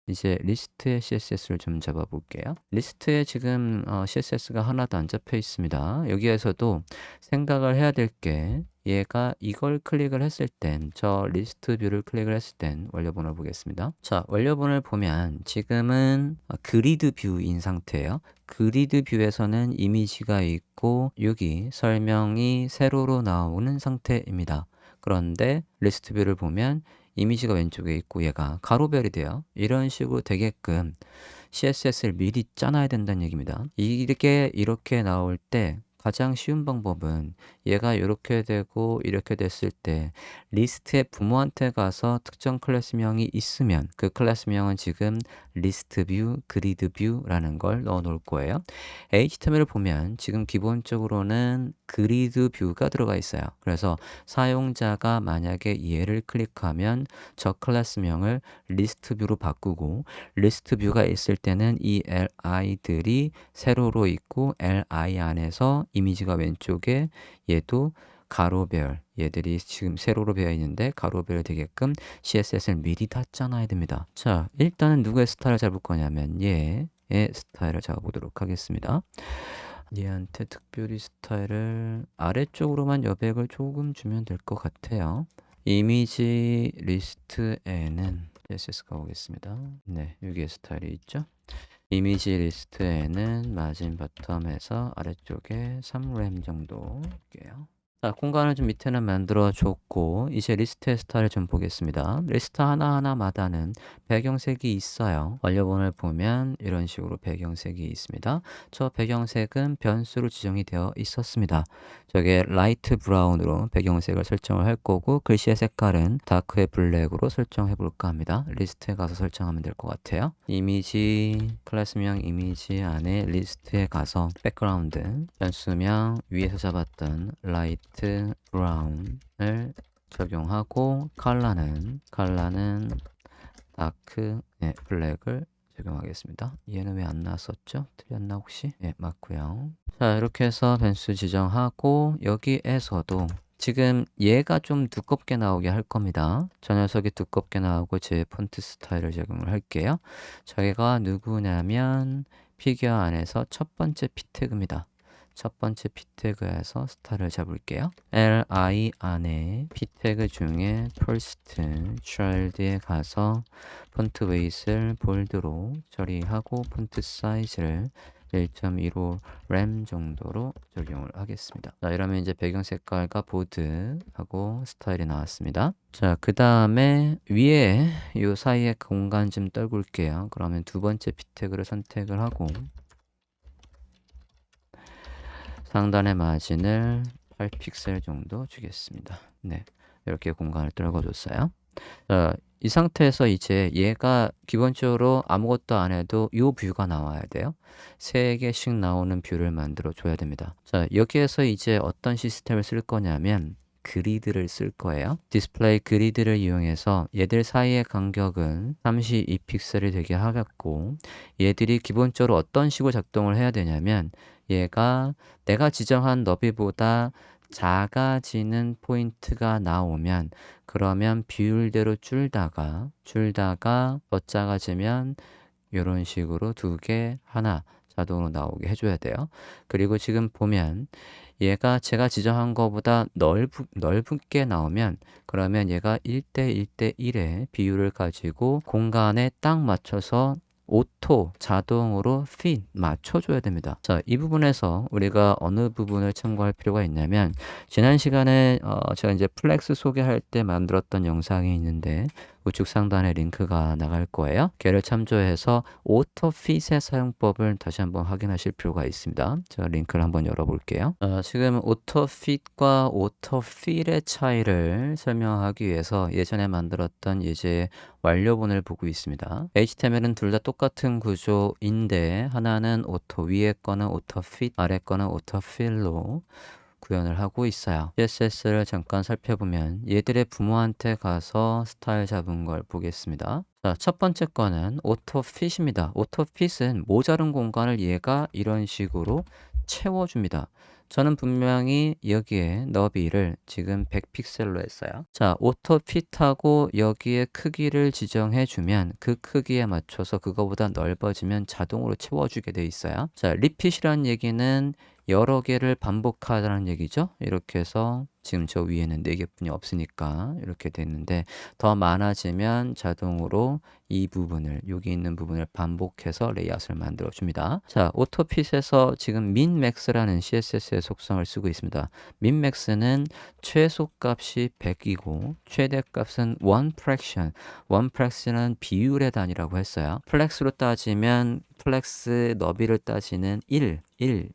이제 리스트의 CSS를 좀 잡아 볼게요. 리스트에 지금 CSS가 하나도 안 잡혀 있습니다. 여기에서도 생각을 해야 될 게 얘가 이걸 클릭을 했을 땐 저 리스트 뷰를 클릭을 했을 땐 원료본을 보겠습니다. 자, 원료본을 보면 지금은 그리드 뷰인 상태예요. 그리드 뷰에서는 이미지가 있고 여기 설명이 세로로 나오는 상태입니다. 그런데 리스트 뷰를 보면 이미지가 왼쪽에 있고 얘가 가로별이 돼요. 이런 식으로 되게끔 CSS를 미리 짜놔야 된다는 얘기입니다. 이렇게 나올 때 가장 쉬운 방법은 얘가 이렇게 되고 이렇게 됐을 때 리스트의 부모한테 가서 특정 클래스명이 있으면 그 클래스명은 지금 리스트 뷰, 그리드 뷰라는 걸 넣어 놓을 거예요. HTML을 보면 지금 기본적으로는 그리드 뷰가 들어가 있어요. 그래서 사용자가 만약에 얘를 클릭하면 저 클래스명을 리스트 뷰로 바꾸고 리스트 뷰가 있을 때는 이 li들이 세로로 있고 li 안에서 이미지가 왼쪽에 얘도 가로별 얘들이 지금 세로로 되어 있는데 가로별이 되게끔 CSS를 미리 다 짜놔야 됩니다. 자, 일단은 누구의 스타일을 잡을 거냐면 얘의 스타일을 잡아보도록 하겠습니다. 얘한테 특별히 스타일을 아래쪽으로만 여백을 조금 주면 될 것 같아요. 이미지 리스트에는 CSS가 오겠습니다. 네, 여기에 스타일이 있죠. 이미지 리스트에는 마진 바텀에서 아래쪽에 3램 정도 할게요. 자, 공간을 좀 밑에는 만들어 줬고 이제 리스트의 스타일을 좀 보겠습니다. 리스트 하나하나마다는 배경색이 있어요. 원료본을 보면 이런 식으로 배경색이 있습니다. 저 배경색은 변수로 지정이 되어 있었습니다. 저게 라이트 브라운으로 배경색을 설정을 할 거고 글씨의 색깔은 다크의 블랙으로 설정해 볼까 합니다. 리스트에 가서 설정하면 될 것 같아요. 이미지 클래스명 이미지 안에 리스트에 가서 백그라운드 변수명 위에서 잡았던 라이트 브라운을 적용하고 컬러는 다크 블랙을 적용하겠습니다. 얘는 왜 안 나왔었죠? 틀렸나 혹시? 네, 맞고요. 자, 이렇게 해서 변수 지정하고 여기에서도 지금 얘가 좀 두껍게 나오게 할 겁니다. 저 녀석이 두껍게 나오고 제 폰트 스타일을 적용을 할게요. 저희가 누구냐면 피규어 안에서 첫 번째 피 태그입니다. 첫 번째 피 태그에서 스타일을 잡을게요. li 안에 피 태그 중에 first child에 가서 폰트 웨이트를 볼드로 처리하고 폰트 사이즈를 1.15 램 정도로 적용을 하겠습니다. 자, 이러면 이제 배경 색깔과 보드하고 스타일이 나왔습니다. 자, 그 다음에 위에 이 사이에 공간 좀 떨굴게요. 그러면 두 번째 피 태그를 선택을 하고 상단의 마진을 8픽셀 정도 주겠습니다. 네, 이렇게 공간을 떨궈줬어요. 자, 이 상태에서 이제 얘가 기본적으로 아무것도 안 해도 이 뷰가 나와야 돼요. 3개씩 나오는 뷰를 만들어 줘야 됩니다. 자, 여기에서 이제 어떤 시스템을 쓸 거냐면 그리드를 쓸 거예요. 디스플레이 그리드를 이용해서 얘들 사이의 간격은 32픽셀이 되게 하겠고 얘들이 기본적으로 어떤 식으로 작동을 해야 되냐면 얘가 내가 지정한 너비보다 작아지는 포인트가 나오면 그러면 비율대로 줄다가 더 작아지면 이런 식으로 2개, 하나 자동으로 나오게 해줘야 돼요. 그리고 지금 보면 얘가 제가 지정한 것보다 넓게 나오면 그러면 얘가 1대 1대 1의 비율을 가지고 공간에 딱 맞춰서 오토 자동으로 fit 맞춰줘야 됩니다. 자, 이 부분에서 우리가 어느 부분을 참고할 필요가 있냐면 지난 시간에 제가 이제 플렉스 소개할 때 만들었던 영상이 있는데 우측 상단에 링크가 나갈 거예요. 걔를 참조해서 오토 핏의 사용법을 다시 한번 확인하실 필요가 있습니다. 제가 링크를 한번 열어볼게요. 지금 오토 핏과 오토 필의 차이를 설명하기 위해서 예전에 만들었던 예제 완료본을 보고 있습니다. HTML은 둘 다 똑같은 구조인데 하나는 오토, 위에 거는 오토 핏, 아래 거는 오토 필로 구현을 하고 있어요. CSS를 잠깐 살펴보면 얘들의 부모한테 가서 스타일 잡은 걸 보겠습니다. 자, 첫 번째 거는 오토핏입니다. 오토핏은 모자른 공간을 얘가 이런 식으로 채워줍니다. 저는 분명히 여기에 너비를 지금 100픽셀로 했어요. 자, 오토 핏하고 여기에 크기를 지정해 주면 그 크기에 맞춰서 그거보다 넓어지면 자동으로 채워주게 돼 있어요. 자, 리핏이란 얘기는 여러 개를 반복하라는 얘기죠. 이렇게 해서 지금 저 위에는 4개뿐이 없으니까 이렇게 됐는데, 더 많아지면 자동으로 이 부분을, 여기 있는 부분을 반복해서 레이아웃을 만들어 줍니다. 자, 오토핏에서 지금 민맥스라는 CSS의 속성을 쓰고 있습니다. 민맥스는 최소값이 100이고 최대값은 1fraction, 1fraction은 비율의 단위라고 했어요. 플렉스로 따지면 플렉스 너비를 따지는 1,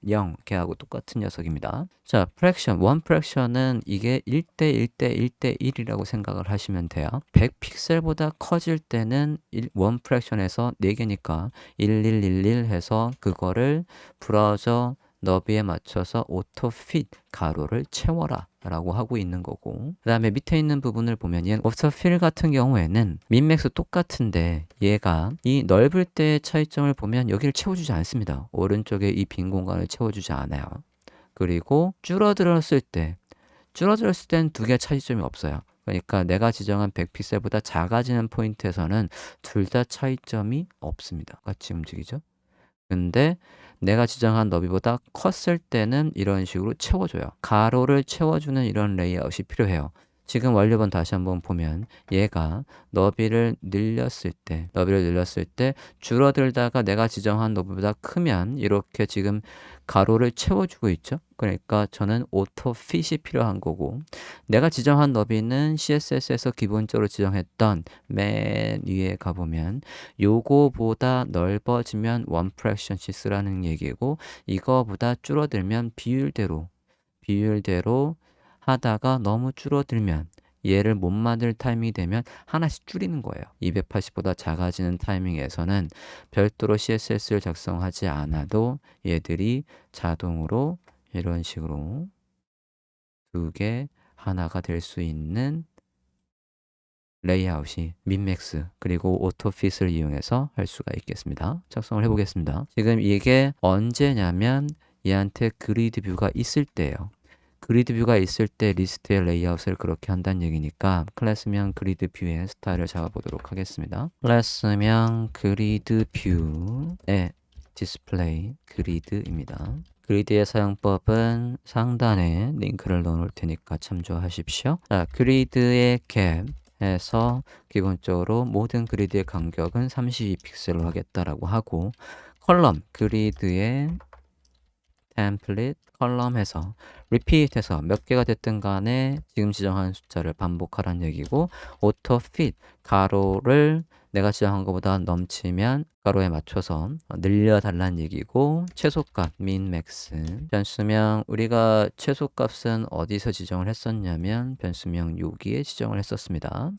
0 걔하고 똑같은 녀석입니다. 자, fraction, 1fraction은 이게 1대 1대 1대 1이라고 생각을 하시면 돼요. 100픽셀보다 커질 때는 1fraction에서 4개니까 1111 해서 그거를 브라우저 너비에 맞춰서 오토핏 가로를 채워라 라고 하고 있는 거고, 그 다음에 밑에 있는 부분을 보면 얘는 오토필 같은 경우에는 민맥스 똑같은데 얘가 이 넓을 때의 차이점을 보면 여기를 채워주지 않습니다. 오른쪽에 이 빈 공간을 채워주지 않아요. 그리고 줄어들었을 때는 두 개의 차이점이 없어요. 그러니까 내가 지정한 100픽셀보다 작아지는 포인트에서는 둘 다 차이점이 없습니다. 같이 움직이죠. 근데 내가 지정한 너비보다 컸을 때는 이런 식으로 채워줘요. 가로를 채워주는 이런 레이아웃이 필요해요. 지금 완료본 다시 한번 보면 얘가 너비를 늘렸을 때 줄어들다가 내가 지정한 너비보다 크면 이렇게 지금 가로를 채워주고 있죠. 그러니까 저는 오토핏이 필요한 거고, 내가 지정한 너비는 CSS에서 기본적으로 지정했던 맨 위에 가보면 요거보다 넓어지면 1fraction씩 쓰라는 얘기고, 이거보다 줄어들면 비율대로 하다가 너무 줄어들면 얘를 못 만들 타이밍이 되면 하나씩 줄이는 거예요. 280보다 작아지는 타이밍에서는 별도로 CSS를 작성하지 않아도 얘들이 자동으로 이런 식으로 두 개 하나가 될 수 있는 레이아웃이 민맥스 그리고 오토핏을 이용해서 할 수가 있겠습니다. 작성을 해보겠습니다. 지금 이게 언제냐면 얘한테 그리드 뷰가 있을 때예요. 그리드 뷰가 있을 때 리스트의 레이아웃을 그렇게 한다는 얘기니까 클래스명 그리드 뷰의 스타일을 잡아보도록 하겠습니다. 클래스명 그리드 뷰의 디스플레이 그리드입니다. 그리드의 사용법은 상단에 링크를 넣어 놓을 테니까 참조하십시오. 자, 그리드의 갭 해서 기본적으로 모든 그리드의 간격은 32픽셀로 하겠다라고 하고, 컬럼 그리드의 템플릿 컬럼 해서 repeat 해서 몇 개가 됐든 간에 지금 지정한 숫자를 반복하라는 얘기고, auto fit 가로를 내가 지정한 것보다 넘치면 가로에 맞춰서 늘려달라는 얘기고, 최소값 min max 변수명, 우리가 최소값은 어디서 지정을 했었냐면 변수명 여기에 지정을 했었습니다.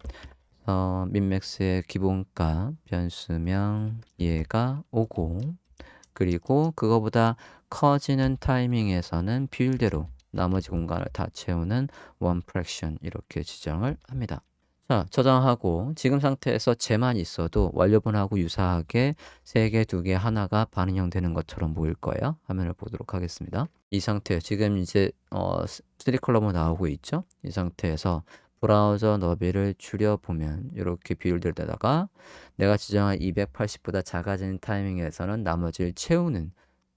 min max의 기본값 변수명 얘가 5고, 그리고 그거보다 커지는 타이밍에서는 비율대로 나머지 공간을 다 채우는 one-fraction 이렇게 지정을 합니다. 자, 저장하고 지금 상태에서 쟤만 있어도 완료본하고 유사하게 3개, 2개, 하나가 반응형 되는 것처럼 보일 거예요. 화면을 보도록 하겠습니다. 이 상태, 지금 이제 3컬럼으로 나오고 있죠. 이 상태에서 브라우저 너비를 줄여보면 이렇게 비율들다가 내가 지정한 280보다 작아지는 타이밍에서는 나머지를 채우는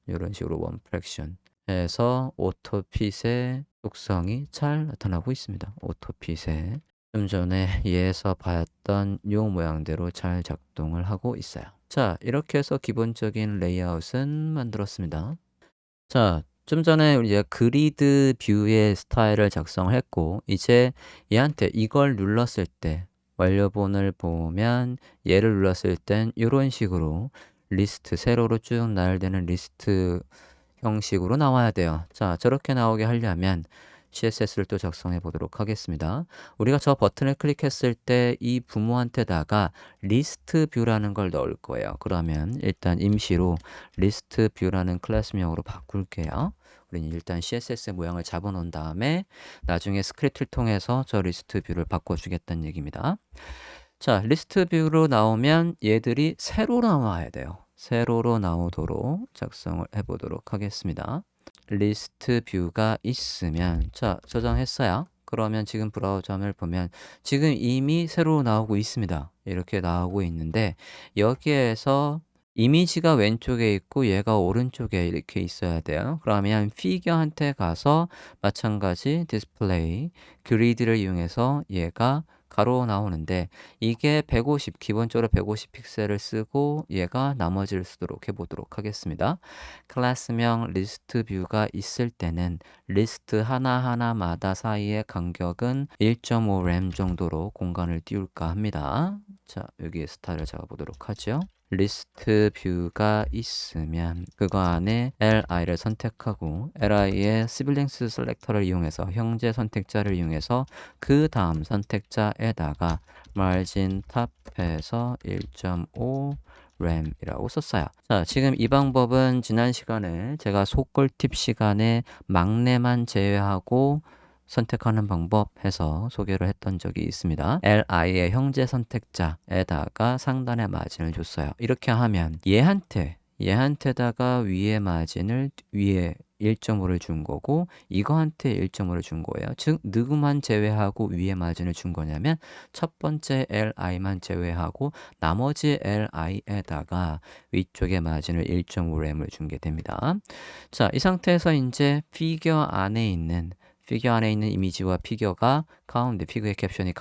이런 식으로 원 프랙션 해서 오토핏의 속성이 잘 나타나고 있습니다. 오토핏에 좀 전에 얘에서 봤던 요 모양대로 잘 작동을 하고 있어요. 자, 이렇게 해서 기본적인 레이아웃은 만들었습니다. 자, 좀 전에 우리 이제 그리드 뷰의 스타일을 작성을 했고, 이제 얘한테 이걸 눌렀을 때 완료본을 보면 얘를 눌렀을 땐 이런 식으로 리스트, 세로로 쭉 나열되는 리스트 형식으로 나와야 돼요. 자, 저렇게 나오게 하려면 CSS를 또 작성해 보도록 하겠습니다. 우리가 저 버튼을 클릭했을 때 이 부모한테다가 리스트 뷰라는 걸 넣을 거예요. 그러면 일단 임시로 리스트 뷰라는 클래스명으로 바꿀게요. 우리는 일단 CSS 모양을 잡아 놓은 다음에 나중에 스크립트를 통해서 저 리스트 뷰를 바꿔주겠다는 얘기입니다. 자, 리스트 뷰로 나오면 얘들이 세로로 나와야 돼요. 세로로 나오도록 작성을 해보도록 하겠습니다. 리스트 뷰가 있으면 자, 저장했어요. 그러면 지금 브라우저 화면을 보면 지금 이미 새로 나오고 있습니다. 이렇게 나오고 있는데 여기에서 이미지가 왼쪽에 있고 얘가 오른쪽에 이렇게 있어야 돼요. 그러면 피겨한테 가서 마찬가지 디스플레이 그리드를 이용해서 얘가 가로 나오는데 이게 150 기본적으로 150 픽셀을 쓰고 얘가 나머지를 쓰도록 해보도록 하겠습니다. 클래스명 리스트 뷰가 있을 때는 리스트 하나하나마다 사이의 간격은 1.5 램 정도로 공간을 띄울까 합니다. 자, 여기에 스타일을 잡아보도록 하죠. 리스트 뷰가 있으면 그거 안에 li를 선택하고 li의 시블링스 셀렉터를 이용해서 형제 선택자를 이용해서 그 다음 선택자에다가 margin 탑해서 1.5 램이라고 썼어요. 자, 지금 이 방법은 지난 시간에 제가 속꿀팁 시간에 막내만 제외하고 선택하는 방법 해서 소개를 했던 적이 있습니다. li의 형제 선택자에다가 상단에 마진을 줬어요. 이렇게 하면 얘한테다가 위에 마진을 위에 1.5를 준 거고 이거한테 1.5를 준 거예요. 즉 누구만 제외하고 위에 마진을 준 거냐면 첫 번째 li만 제외하고 나머지 li에다가 위쪽에 마진을 1.5램을 준 게 됩니다. 자, 이 상태에서 이제 피겨 안에 있는 이미지와 피겨가 가운데 피겨의 캡션이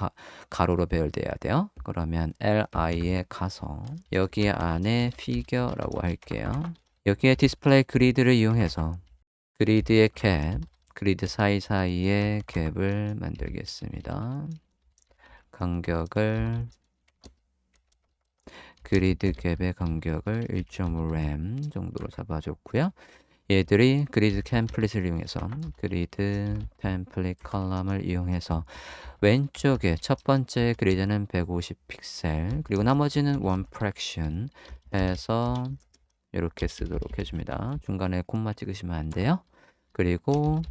가로로 배열돼야 돼요. 그러면 li에 가서 여기 안에 피겨라고 할게요. 여기에 디스플레이 그리드를 이용해서 그리드의 캡, 그리드 사이사이의 캡을 만들겠습니다. 간격을 그리드 캡의 간격을 1.5램 정도로 잡아줬고요. 얘들이 그리드 템플릿을 이용해서 그리드 템플릿 컬럼을 이용해서 왼쪽에 첫 번째 그리드는 150 픽셀 그리고 나머지는 one fraction 해서 이렇게 쓰도록 해줍니다. 중간에 콤마 찍으시면 안 돼요. 그리고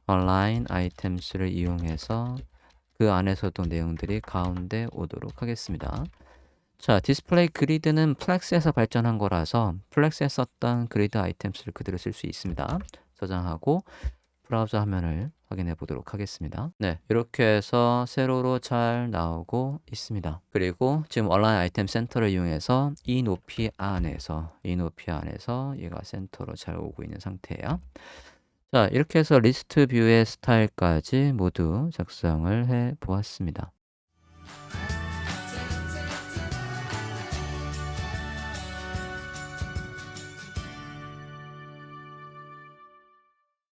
align items를 이용해서 그 안에서도 내용들이 가운데 오도록 하겠습니다. 자, 디스플레이 그리드는 플렉스에서 발전한 거라서 플렉스에 썼던 그리드 아이템스를 그대로 쓸 수 있습니다. 저장하고 브라우저 화면을 확인해 보도록 하겠습니다. 네, 이렇게 해서 세로로 잘 나오고 있습니다. 그리고 지금 얼라인 아이템 센터를 이용해서 이 높이 안에서 얘가 센터로 잘 오고 있는 상태예요. 자, 이렇게 해서 리스트 뷰의 스타일까지 모두 작성을 해 보았습니다.